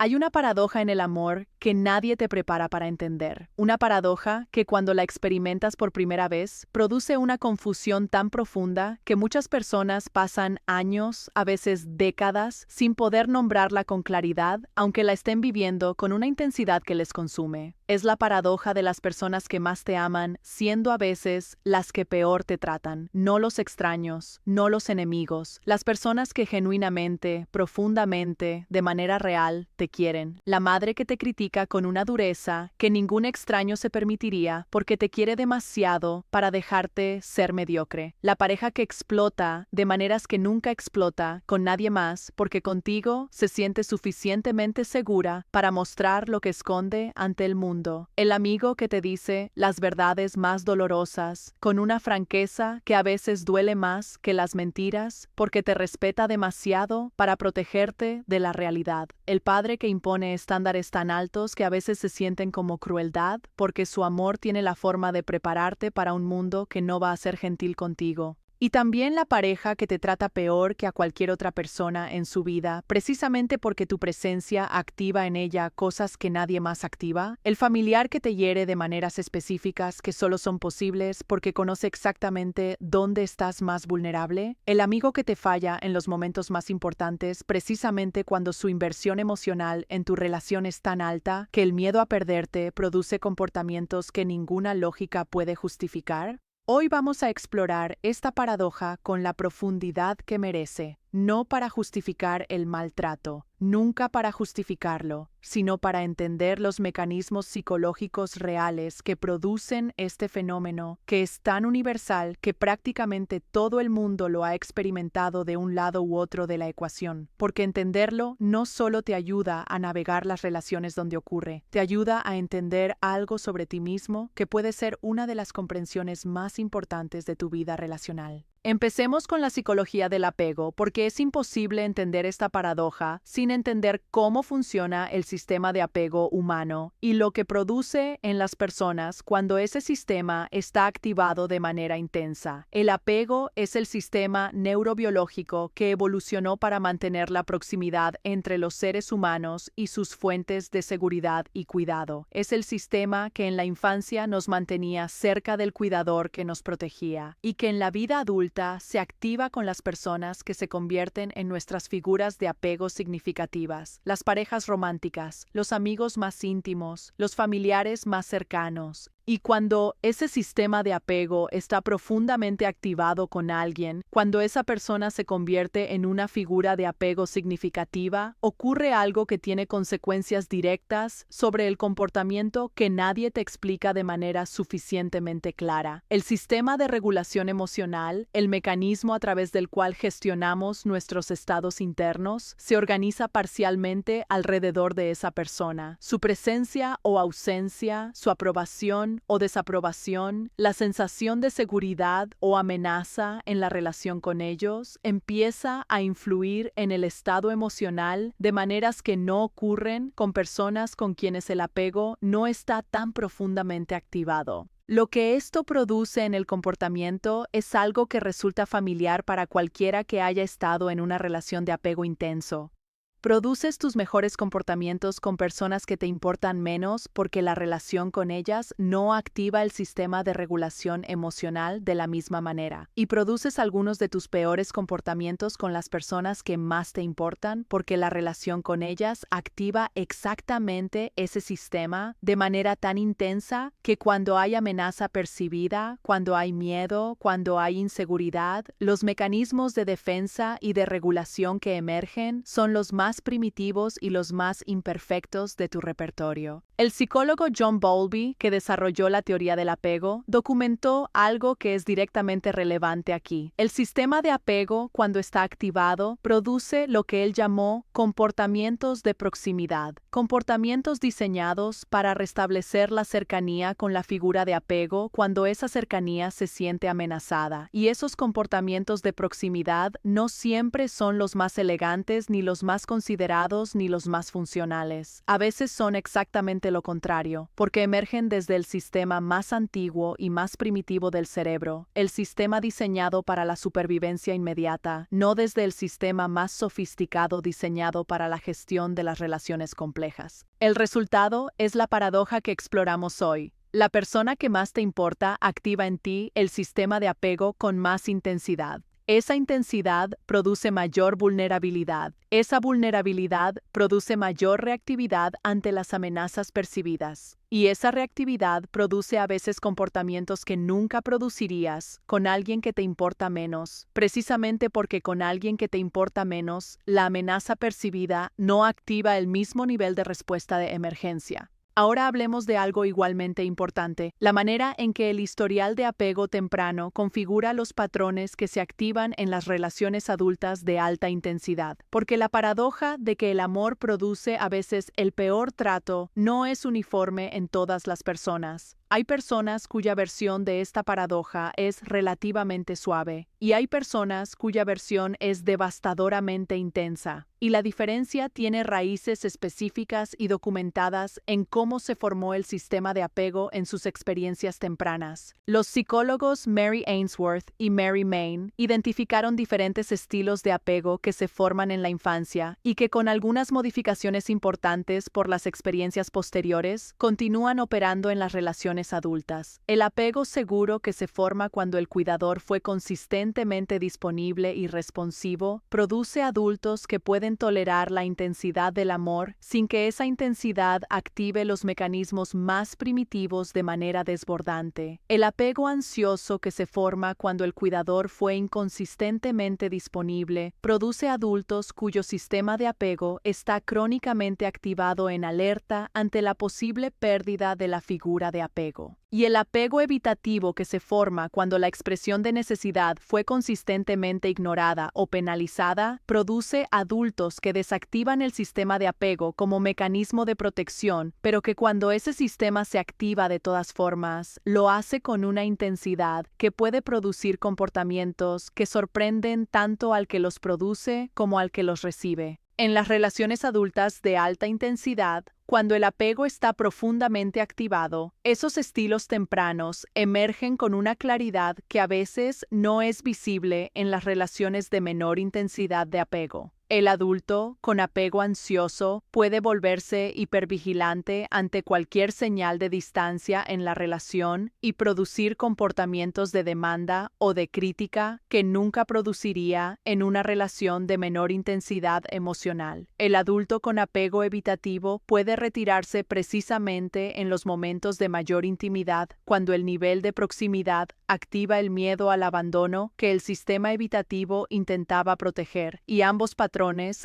Hay una paradoja en el amor que nadie te prepara para entender. Una paradoja que cuando la experimentas por primera vez, produce una confusión tan profunda que muchas personas pasan años, a veces décadas, sin poder nombrarla con claridad, aunque la estén viviendo con una intensidad que les consume. Es la paradoja de las personas que más te aman, siendo a veces las que peor te tratan. No los extraños, no los enemigos, las personas que genuinamente, profundamente, de manera real, te quieren. La madre que te critica con una dureza que ningún extraño se permitiría porque te quiere demasiado para dejarte ser mediocre. La pareja que explota de maneras que nunca explota con nadie más porque contigo se siente suficientemente segura para mostrar lo que esconde ante el mundo. El amigo que te dice las verdades más dolorosas con una franqueza que a veces duele más que las mentiras porque te respeta demasiado para protegerte de la realidad. El padre que impone estándares tan altos que a veces se sienten como crueldad porque su amor tiene la forma de prepararte para un mundo que no va a ser gentil contigo. Y también la pareja que te trata peor que a cualquier otra persona en su vida, precisamente porque tu presencia activa en ella cosas que nadie más activa. El familiar que te hiere de maneras específicas que solo son posibles porque conoce exactamente dónde estás más vulnerable. El amigo que te falla en los momentos más importantes, precisamente cuando su inversión emocional en tu relación es tan alta que el miedo a perderte produce comportamientos que ninguna lógica puede justificar. Hoy vamos a explorar esta paradoja con la profundidad que merece, no para justificar el maltrato, nunca para justificarlo, sino para entender los mecanismos psicológicos reales que producen este fenómeno, que es tan universal que prácticamente todo el mundo lo ha experimentado de un lado u otro de la ecuación, porque entenderlo no solo te ayuda a navegar las relaciones donde ocurre, te ayuda a entender algo sobre ti mismo que puede ser una de las comprensiones más importantes de tu vida relacional. Empecemos con la psicología del apego, porque es imposible entender esta paradoja sin entender cómo funciona el sistema de apego humano y lo que produce en las personas cuando ese sistema está activado de manera intensa. El apego es el sistema neurobiológico que evolucionó para mantener la proximidad entre los seres humanos y sus fuentes de seguridad y cuidado. Es el sistema que en la infancia nos mantenía cerca del cuidador que nos protegía y que en la vida adulta se activa con las personas que se convierten en nuestras figuras de apego significativas, las parejas románticas, los amigos más íntimos, los familiares más cercanos. Y cuando ese sistema de apego está profundamente activado con alguien, cuando esa persona se convierte en una figura de apego significativa, ocurre algo que tiene consecuencias directas sobre el comportamiento que nadie te explica de manera suficientemente clara. El sistema de regulación emocional, el mecanismo a través del cual gestionamos nuestros estados internos, se organiza parcialmente alrededor de esa persona. Su presencia o ausencia, su aprobación o desaprobación, la sensación de seguridad o amenaza en la relación con ellos, empieza a influir en el estado emocional de maneras que no ocurren con personas con quienes el apego no está tan profundamente activado. Lo que esto produce en el comportamiento es algo que resulta familiar para cualquiera que haya estado en una relación de apego intenso. Produces tus mejores comportamientos con personas que te importan menos porque la relación con ellas no activa el sistema de regulación emocional de la misma manera. Y produces algunos de tus peores comportamientos con las personas que más te importan porque la relación con ellas activa exactamente ese sistema de manera tan intensa que cuando hay amenaza percibida, cuando hay miedo, cuando hay inseguridad, los mecanismos de defensa y de regulación que emergen son los más primitivos y los más imperfectos de tu repertorio. El psicólogo John Bowlby, que desarrolló la teoría del apego, documentó algo que es directamente relevante aquí. El sistema de apego, cuando está activado, produce lo que él llamó comportamientos de proximidad, comportamientos diseñados para restablecer la cercanía con la figura de apego cuando esa cercanía se siente amenazada. Y esos comportamientos de proximidad no siempre son los más elegantes ni los más conscientes considerados ni los más funcionales. A veces son exactamente lo contrario, porque emergen desde el sistema más antiguo y más primitivo del cerebro, el sistema diseñado para la supervivencia inmediata, no desde el sistema más sofisticado diseñado para la gestión de las relaciones complejas. El resultado es la paradoja que exploramos hoy. La persona que más te importa activa en ti el sistema de apego con más intensidad. Esa intensidad produce mayor vulnerabilidad. Esa vulnerabilidad produce mayor reactividad ante las amenazas percibidas. Y esa reactividad produce a veces comportamientos que nunca producirías con alguien que te importa menos, precisamente porque con alguien que te importa menos, la amenaza percibida no activa el mismo nivel de respuesta de emergencia. Ahora hablemos de algo igualmente importante, la manera en que el historial de apego temprano configura los patrones que se activan en las relaciones adultas de alta intensidad. Porque la paradoja de que el amor produce a veces el peor trato no es uniforme en todas las personas. Hay personas cuya versión de esta paradoja es relativamente suave, y hay personas cuya versión es devastadoramente intensa. Y la diferencia tiene raíces específicas y documentadas en cómo se formó el sistema de apego en sus experiencias tempranas. Los psicólogos Mary Ainsworth y Mary Main identificaron diferentes estilos de apego que se forman en la infancia y que con algunas modificaciones importantes por las experiencias posteriores continúan operando en las relaciones adultas. El apego seguro que se forma cuando el cuidador fue consistentemente disponible y responsivo produce adultos que pueden tolerar la intensidad del amor sin que esa intensidad active los mecanismos más primitivos de manera desbordante. El apego ansioso que se forma cuando el cuidador fue inconsistentemente disponible produce adultos cuyo sistema de apego está crónicamente activado en alerta ante la posible pérdida de la figura de apego. Y el apego evitativo que se forma cuando la expresión de necesidad fue consistentemente ignorada o penalizada produce adultos que desactivan el sistema de apego como mecanismo de protección, pero que cuando ese sistema se activa de todas formas, lo hace con una intensidad que puede producir comportamientos que sorprenden tanto al que los produce como al que los recibe. En las relaciones adultas de alta intensidad, cuando el apego está profundamente activado, esos estilos tempranos emergen con una claridad que a veces no es visible en las relaciones de menor intensidad de apego. El adulto, con apego ansioso, puede volverse hipervigilante ante cualquier señal de distancia en la relación y producir comportamientos de demanda o de crítica que nunca produciría en una relación de menor intensidad emocional. El adulto con apego evitativo puede retirarse precisamente en los momentos de mayor intimidad, cuando el nivel de proximidad activa el miedo al abandono que el sistema evitativo intentaba proteger, y ambos patrones,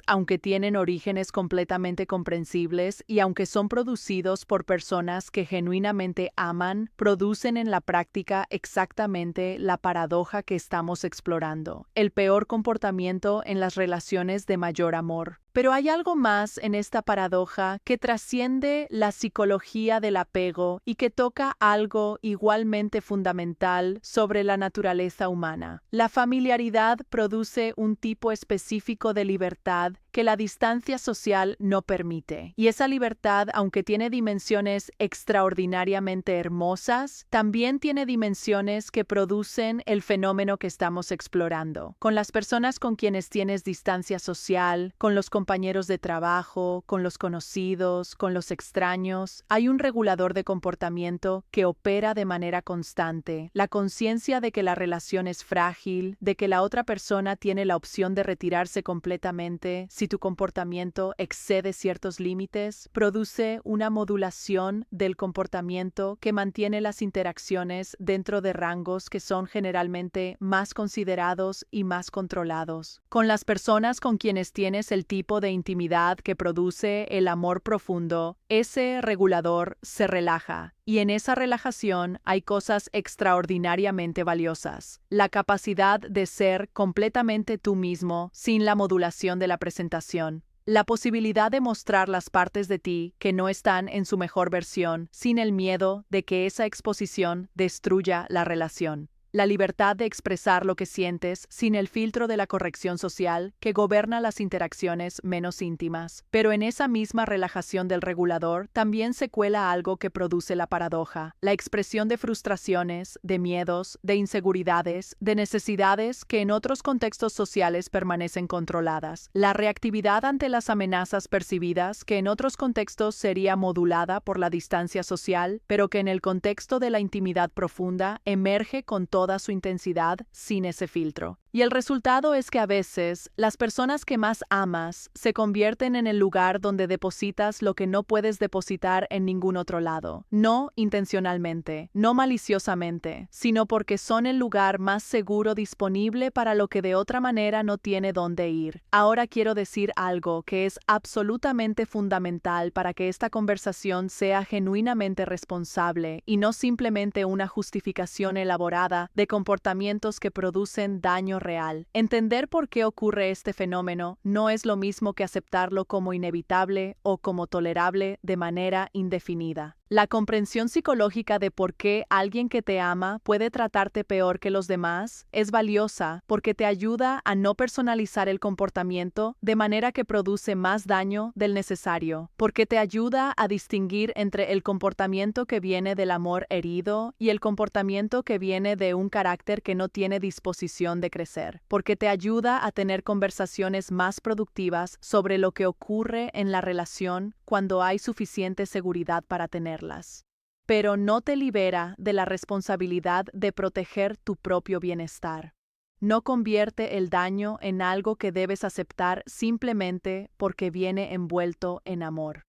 aunque tienen orígenes completamente comprensibles y aunque son producidos por personas que genuinamente aman, producen en la práctica exactamente la paradoja que estamos explorando, el peor comportamiento en las relaciones de mayor amor. Pero hay algo más en esta paradoja que trasciende la psicología del apego y que toca algo igualmente fundamental sobre la naturaleza humana. La familiaridad produce un tipo específico de libertad que la distancia social no permite. Y esa libertad, aunque tiene dimensiones extraordinariamente hermosas, también tiene dimensiones que producen el fenómeno que estamos explorando. Con las personas con quienes tienes distancia social, con los compañeros de trabajo, con los conocidos, con los extraños, hay un regulador de comportamiento que opera de manera constante. La conciencia de que la relación es frágil, de que la otra persona tiene la opción de retirarse completamente si tu comportamiento excede ciertos límites, produce una modulación del comportamiento que mantiene las interacciones dentro de rangos que son generalmente más considerados y más controlados. Con las personas con quienes tienes el tipo de intimidad que produce el amor profundo, ese regulador se relaja. Y en esa relajación hay cosas extraordinariamente valiosas. La capacidad de ser completamente tú mismo sin la modulación de la presentación. La posibilidad de mostrar las partes de ti que no están en su mejor versión sin el miedo de que esa exposición destruya la relación. la libertad de expresar lo que sientes sin el filtro de la corrección social que gobierna las interacciones menos íntimas. Pero en esa misma relajación del regulador también se cuela algo que produce la paradoja, la expresión de frustraciones, de miedos, de inseguridades, de necesidades que en otros contextos sociales permanecen controladas, la reactividad ante las amenazas percibidas que en otros contextos sería modulada por la distancia social, pero que en el contexto de la intimidad profunda emerge con toda su intensidad sin ese filtro. Y el resultado es que a veces las personas que más amas se convierten en el lugar donde depositas lo que no puedes depositar en ningún otro lado. No intencionalmente, no maliciosamente, sino porque son el lugar más seguro disponible para lo que de otra manera no tiene dónde ir. Ahora quiero decir algo que es absolutamente fundamental para que esta conversación sea genuinamente responsable y no simplemente una justificación elaborada de comportamientos que producen daño real. Entender por qué ocurre este fenómeno no es lo mismo que aceptarlo como inevitable o como tolerable de manera indefinida. La comprensión psicológica de por qué alguien que te ama puede tratarte peor que los demás es valiosa porque te ayuda a no personalizar el comportamiento de manera que produce más daño del necesario, porque te ayuda a distinguir entre el comportamiento que viene del amor herido y el comportamiento que viene de un carácter que no tiene disposición de crecer, porque te ayuda a tener conversaciones más productivas sobre lo que ocurre en la relación cuando hay suficiente seguridad para tenerlas. Pero no te libera de la responsabilidad de proteger tu propio bienestar. No convierte el daño en algo que debes aceptar simplemente porque viene envuelto en amor.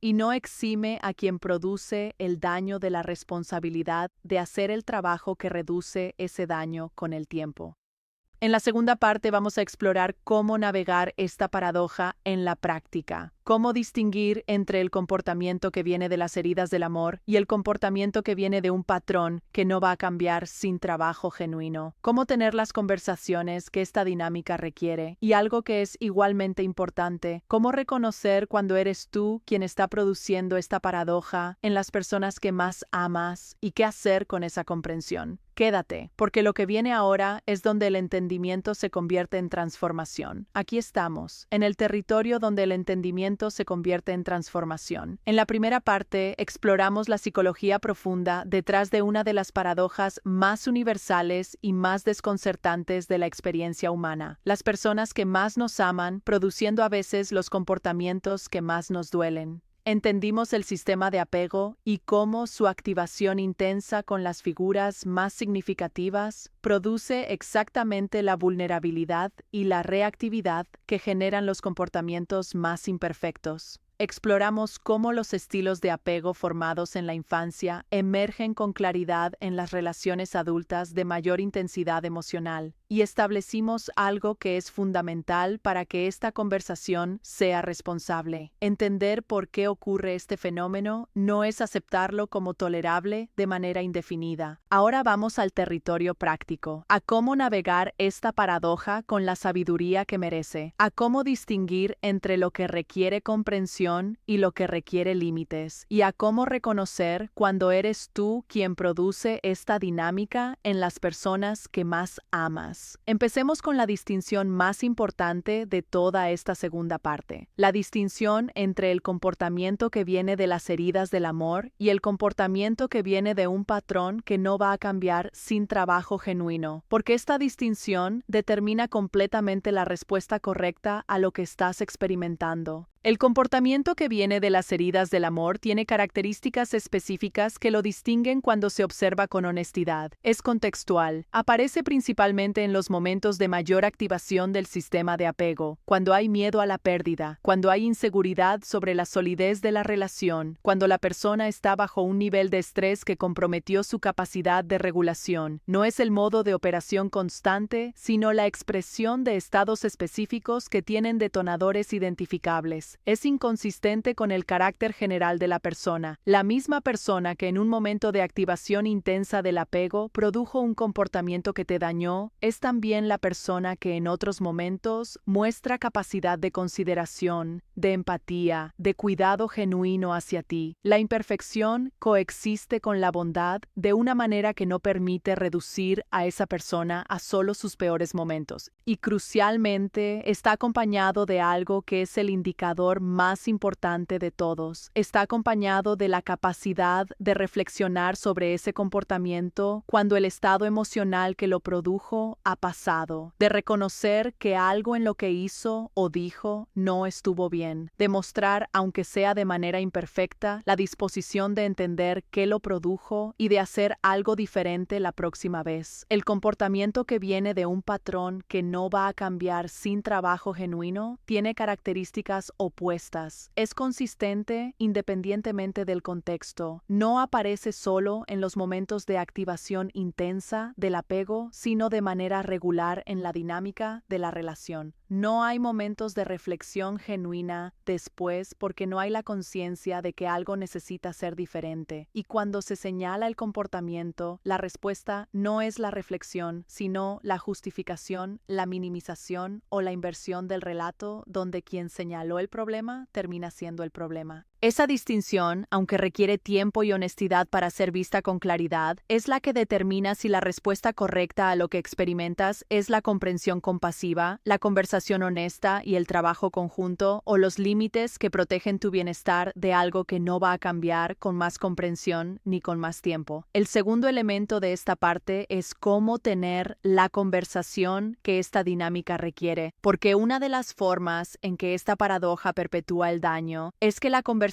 Y no exime a quien produce el daño de la responsabilidad de hacer el trabajo que reduce ese daño con el tiempo. En la segunda parte vamos a explorar cómo navegar esta paradoja en la práctica, cómo distinguir entre el comportamiento que viene de las heridas del amor y el comportamiento que viene de un patrón que no va a cambiar sin trabajo genuino, cómo tener las conversaciones que esta dinámica requiere y algo que es igualmente importante, cómo reconocer cuando eres tú quien está produciendo esta paradoja en las personas que más amas y qué hacer con esa comprensión. Quédate, porque lo que viene ahora es donde el entendimiento se convierte en transformación. Aquí estamos, en el territorio donde el entendimiento se convierte en transformación. En la primera parte exploramos la psicología profunda detrás de una de las paradojas más universales y más desconcertantes de la experiencia humana. Las personas que más nos aman, produciendo a veces los comportamientos que más nos duelen. Entendimos el sistema de apego y cómo su activación intensa con las figuras más significativas produce exactamente la vulnerabilidad y la reactividad que generan los comportamientos más imperfectos. Exploramos cómo los estilos de apego formados en la infancia emergen con claridad en las relaciones adultas de mayor intensidad emocional y establecimos algo que es fundamental para que esta conversación sea responsable. Entender por qué ocurre este fenómeno no es aceptarlo como tolerable de manera indefinida. Ahora vamos al territorio práctico, a cómo navegar esta paradoja con la sabiduría que merece, a cómo distinguir entre lo que requiere comprensión y lo que requiere límites, y a cómo reconocer cuando eres tú quien produce esta dinámica en las personas que más amas. Empecemos con la distinción más importante de toda esta segunda parte, la distinción entre el comportamiento que viene de las heridas del amor y el comportamiento que viene de un patrón que no va a cambiar sin trabajo genuino, porque esta distinción determina completamente la respuesta correcta a lo que estás experimentando. El comportamiento que viene de las heridas del amor tiene características específicas que lo distinguen cuando se observa con honestidad. Es contextual. Aparece principalmente en los momentos de mayor activación del sistema de apego, cuando hay miedo a la pérdida, cuando hay inseguridad sobre la solidez de la relación, cuando la persona está bajo un nivel de estrés que comprometió su capacidad de regulación. No es el modo de operación constante, sino la expresión de estados específicos que tienen detonadores identificables. es inconsistente con el carácter general de la persona. La misma persona que en un momento de activación intensa del apego produjo un comportamiento que te dañó, es también la persona que en otros momentos muestra capacidad de consideración, de empatía, de cuidado genuino hacia ti. La imperfección coexiste con la bondad de una manera que no permite reducir a esa persona a solo sus peores momentos. Y crucialmente, está acompañado de algo que es el indicador más importante de todos. Está acompañado de la capacidad de reflexionar sobre ese comportamiento cuando el estado emocional que lo produjo ha pasado, de reconocer que algo en lo que hizo o dijo no estuvo bien, de mostrar, aunque sea de manera imperfecta, la disposición de entender qué lo produjo y de hacer algo diferente la próxima vez. El comportamiento que viene de un patrón que no va a cambiar sin trabajo genuino tiene características opuestas. Es consistente independientemente del contexto. No aparece solo en los momentos de activación intensa del apego, sino de manera regular en la dinámica de la relación. No hay momentos de reflexión genuina después porque no hay la conciencia de que algo necesita ser diferente. Y cuando se señala el comportamiento, la respuesta no es la reflexión, sino la justificación, la minimización o la inversión del relato donde quien señaló el problema termina siendo el problema. Esa distinción, aunque requiere tiempo y honestidad para ser vista con claridad, es la que determina si la respuesta correcta a lo que experimentas es la comprensión compasiva, la conversación honesta y el trabajo conjunto, o los límites que protegen tu bienestar de algo que no va a cambiar con más comprensión ni con más tiempo. El segundo elemento de esta parte es cómo tener la conversación que esta dinámica requiere, porque una de las formas en que esta paradoja perpetúa el daño es que la conversación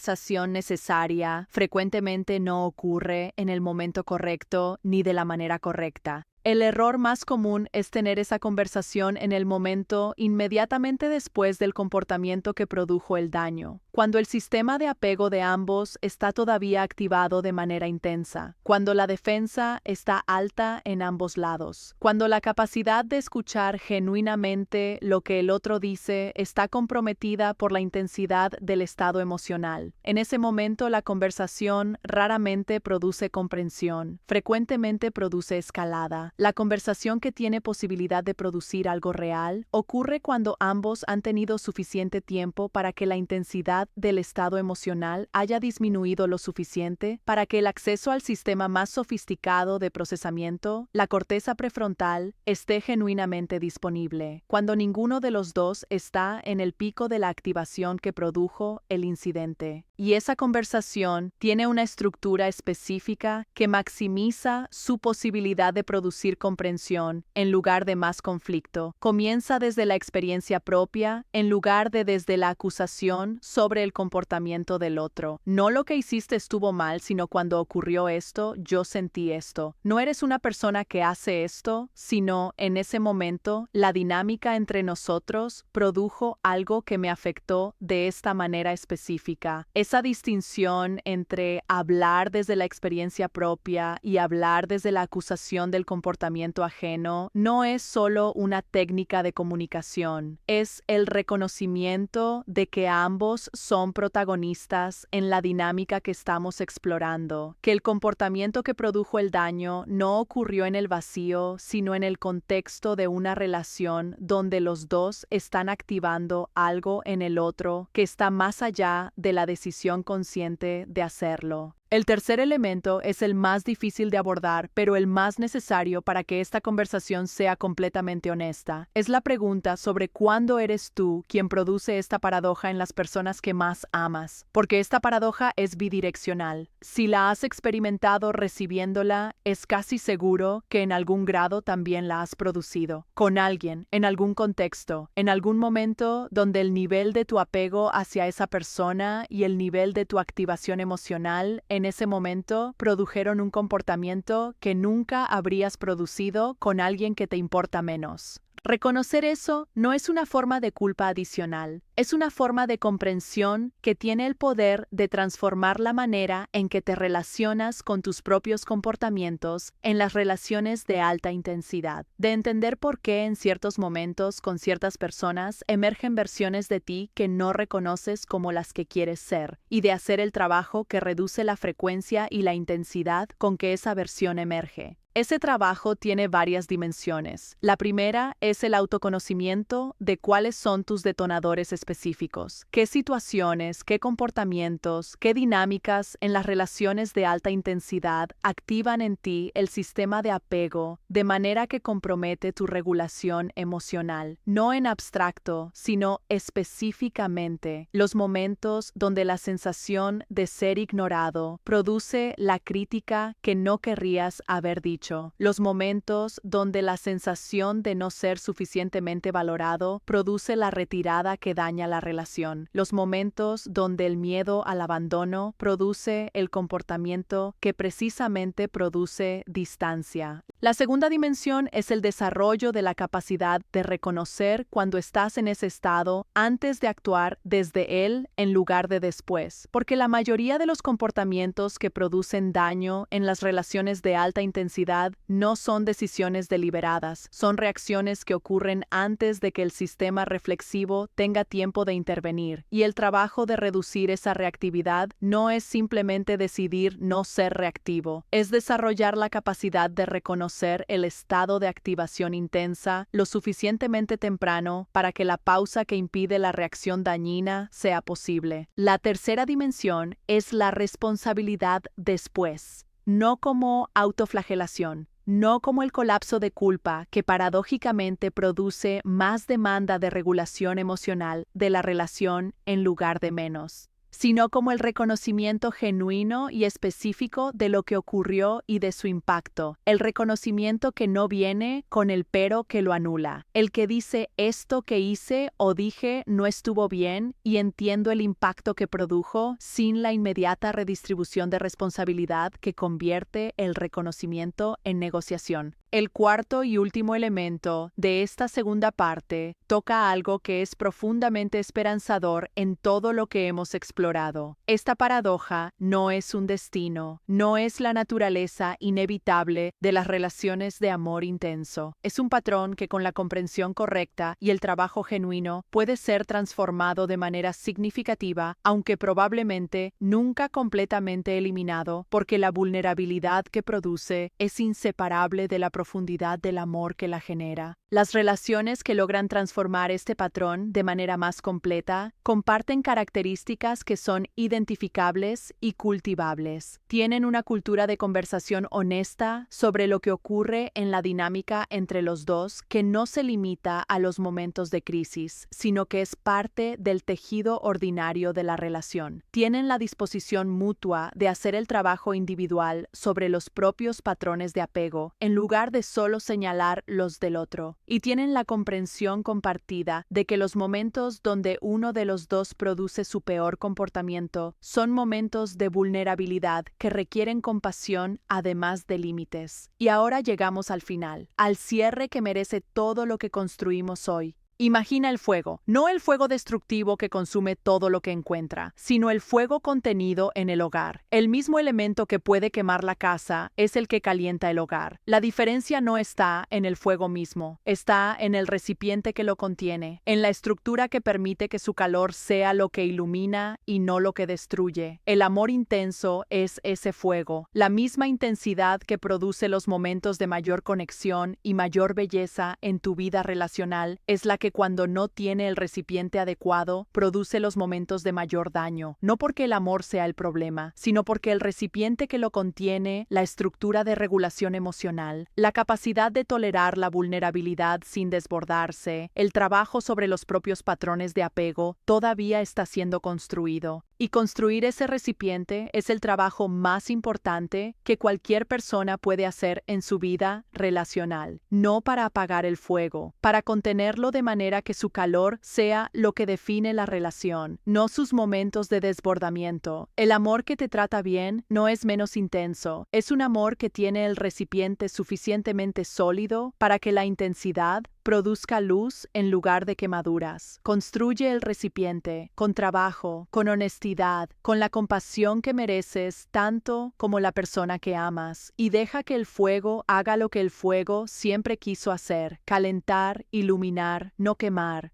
necesaria frecuentemente no ocurre en el momento correcto ni de la manera correcta. El error más común es tener esa conversación en el momento inmediatamente después del comportamiento que produjo el daño, cuando el sistema de apego de ambos está todavía activado de manera intensa, cuando la defensa está alta en ambos lados, cuando la capacidad de escuchar genuinamente lo que el otro dice está comprometida por la intensidad del estado emocional. En ese momento la conversación raramente produce comprensión, frecuentemente produce escalada. La conversación que tiene posibilidad de producir algo real ocurre cuando ambos han tenido suficiente tiempo para que la intensidad del estado emocional haya disminuido lo suficiente para que el acceso al sistema más sofisticado de procesamiento, la corteza prefrontal, esté genuinamente disponible, cuando ninguno de los dos está en el pico de la activación que produjo el incidente. Y esa conversación tiene una estructura específica que maximiza su posibilidad de producir comprensión en lugar de más conflicto. Comienza desde la experiencia propia en lugar de desde la acusación sobre el comportamiento del otro. No lo que hiciste estuvo mal, sino cuando ocurrió esto, yo sentí esto. No eres una persona que hace esto, sino en ese momento la dinámica entre nosotros produjo algo que me afectó de esta manera específica. Esa distinción entre hablar desde la experiencia propia y hablar desde la acusación del comportamiento ajeno no es solo una técnica de comunicación, es el reconocimiento de que ambos son protagonistas en la dinámica que estamos explorando, que el comportamiento que produjo el daño no ocurrió en el vacío, sino en el contexto de una relación donde los dos están activando algo en el otro que está más allá de la decisión consciente de hacerlo. El tercer elemento es el más difícil de abordar, pero el más necesario para que esta conversación sea completamente honesta. Es la pregunta sobre cuándo eres tú quien produce esta paradoja en las personas que más amas, porque esta paradoja es bidireccional. Si la has experimentado recibiéndola, es casi seguro que en algún grado también la has producido, con alguien, en algún contexto, en algún momento donde el nivel de tu apego hacia esa persona y el nivel de tu activación emocional en ese momento produjeron un comportamiento que nunca habrías producido con alguien que te importa menos. Reconocer eso no es una forma de culpa adicional, Es una forma de comprensión que tiene el poder de transformar la manera en que te relacionas con tus propios comportamientos en las relaciones de alta intensidad, de entender por qué en ciertos momentos con ciertas personas emergen versiones de ti que no reconoces como las que quieres ser, y de hacer el trabajo que reduce la frecuencia y la intensidad con que esa versión emerge. Ese trabajo tiene varias dimensiones. La primera es el autoconocimiento de cuáles son tus detonadores específicos, qué situaciones, qué comportamientos, qué dinámicas en las relaciones de alta intensidad activan en ti el sistema de apego de manera que compromete tu regulación emocional, no en abstracto, sino específicamente los momentos donde la sensación de ser ignorado produce la crítica que no querrías haber dicho. Los momentos donde la sensación de no ser suficientemente valorado produce la retirada que daña la relación. Los momentos donde el miedo al abandono produce el comportamiento que precisamente produce distancia. La segunda dimensión es el desarrollo de la capacidad de reconocer cuando estás en ese estado antes de actuar desde él en lugar de después, porque la mayoría de los comportamientos que producen daño en las relaciones de alta intensidad no son decisiones deliberadas, son reacciones que ocurren antes de que el sistema reflexivo tenga tiempo de intervenir, y el trabajo de reducir esa reactividad no es simplemente decidir no ser reactivo, es desarrollar la capacidad de reconocer el estado de activación intensa lo suficientemente temprano para que la pausa que impide la reacción dañina sea posible. La tercera dimensión es la responsabilidad después. No como autoflagelación, no como el colapso de culpa que paradójicamente produce más demanda de regulación emocional de la relación en lugar de menos, sino como el reconocimiento genuino y específico de lo que ocurrió y de su impacto, el reconocimiento que no viene con el pero que lo anula, el que dice esto que hice o dije no estuvo bien y entiendo el impacto que produjo sin la inmediata redistribución de responsabilidad que convierte el reconocimiento en negociación. El cuarto y último elemento de esta segunda parte toca algo que es profundamente esperanzador en todo lo que hemos explorado. Esta paradoja no es un destino, no es la naturaleza inevitable de las relaciones de amor intenso. Es un patrón que con la comprensión correcta y el trabajo genuino puede ser transformado de manera significativa, aunque probablemente nunca completamente eliminado, porque la vulnerabilidad que produce es inseparable de la profundidad del amor que la genera. Las relaciones que logran transformar este patrón de manera más completa comparten características que son identificables y cultivables. Tienen una cultura de conversación honesta sobre lo que ocurre en la dinámica entre los dos que no se limita a los momentos de crisis, sino que es parte del tejido ordinario de la relación. Tienen la disposición mutua de hacer el trabajo individual sobre los propios patrones de apego, en lugar de solo señalar los del otro. Y tienen la comprensión compartida de que los momentos donde uno de los dos produce su peor comportamiento son momentos de vulnerabilidad que requieren compasión además de límites. Y ahora llegamos al final, al cierre que merece todo lo que construimos hoy. Imagina el fuego, no el fuego destructivo que consume todo lo que encuentra, sino el fuego contenido en el hogar. El mismo elemento que puede quemar la casa es el que calienta el hogar. La diferencia no está en el fuego mismo, está en el recipiente que lo contiene, en la estructura que permite que su calor sea lo que ilumina y no lo que destruye. El amor intenso es ese fuego, la misma intensidad que produce los momentos de mayor conexión y mayor belleza en tu vida relacional, es la que cuando no tiene el recipiente adecuado, produce los momentos de mayor daño, no porque el amor sea el problema, sino porque el recipiente que lo contiene, la estructura de regulación emocional, la capacidad de tolerar la vulnerabilidad sin desbordarse, el trabajo sobre los propios patrones de apego, todavía está siendo construido. Y construir ese recipiente es el trabajo más importante que cualquier persona puede hacer en su vida relacional, no para apagar el fuego, para contenerlo de manera que su calor sea lo que define la relación, no sus momentos de desbordamiento. El amor que te trata bien no es menos intenso, es un amor que tiene el recipiente suficientemente sólido para que la intensidad produzca luz en lugar de quemaduras. Construye el recipiente con trabajo, con honestidad, con la compasión que mereces tanto como la persona que amas, y deja que el fuego haga lo que el fuego siempre quiso hacer: calentar, iluminar, no quemar.